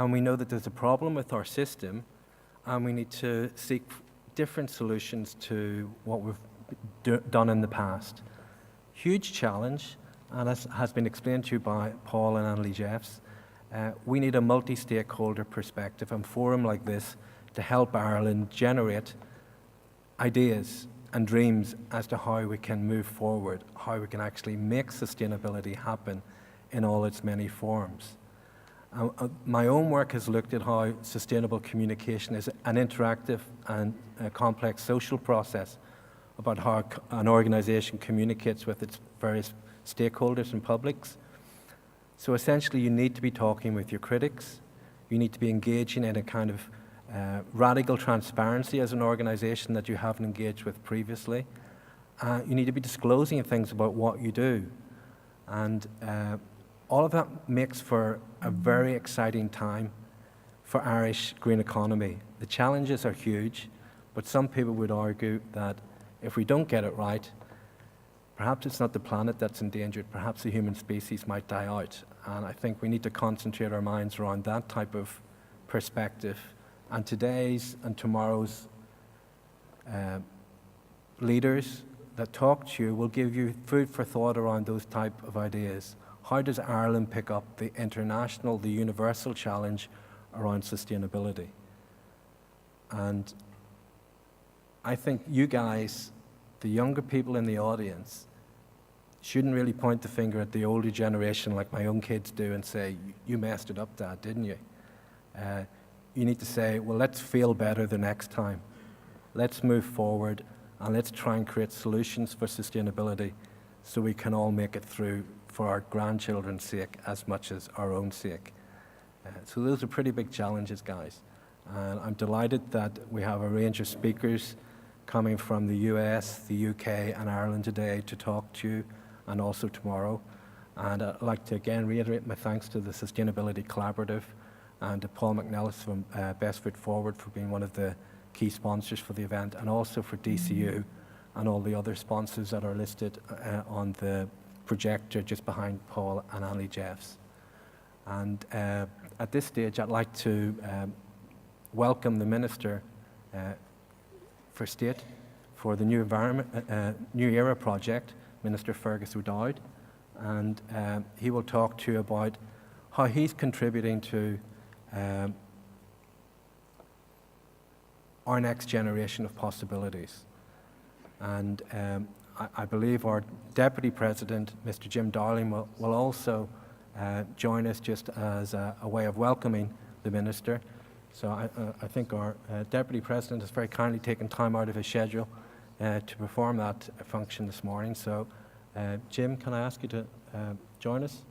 And we know that there's a problem with our system, and we need to seek different solutions to what we've done in the past. Huge challenge, and as has been explained to you by Paul and Anneli Jeffs, we need a multi-stakeholder perspective and forum like this to help Ireland generate ideas and dreams as to how we can move forward, how we can actually make sustainability happen in all its many forms. My own work has looked at how sustainable communication is an interactive and a complex social process about how an organisation communicates with its various stakeholders and publics. So essentially you need to be talking with your critics, you need to be engaging in a kind of radical transparency as an organisation that you haven't engaged with previously. You need to be disclosing things about what you do. And all of that makes for a very exciting time for Irish green economy. The challenges are huge, but some people would argue that if we don't get it right, perhaps it's not the planet that's endangered, perhaps the human species might die out. And I think we need to concentrate our minds around that type of perspective. And today's and tomorrow's leaders that talk to you will give you food for thought around those type of ideas. How does Ireland pick up the international, the universal challenge around sustainability? And I think you guys, the younger people in the audience, shouldn't really point the finger at the older generation like my own kids do and say, you messed it up, Dad, didn't you? You need to say, well, let's feel better the next time. Let's move forward and let's try and create solutions for sustainability so we can all make it through for our grandchildren's sake as much as our own sake. So those are pretty big challenges, guys. And I'm delighted that we have a range of speakers coming from the US, the UK and Ireland today to talk to you, and also tomorrow. And I'd like to again reiterate my thanks to the Sustainability Collaborative and to Paul McNellis from Best Foot Forward for being one of the key sponsors for the event, and also for DCU and all the other sponsors that are listed on the projector just behind Paul and Anneli Jeffs. And at this stage, I'd like to welcome the Minister for State for the New Era project, Minister Fergus O'Dowd, and he will talk to you about how he's contributing to our next generation of possibilities. And I believe our Deputy President, Mr. Jim Darling, will also join us just as a way of welcoming the Minister. So I think our Deputy President has very kindly taken time out of his schedule to perform that function this morning. So Jim, can I ask you to join us?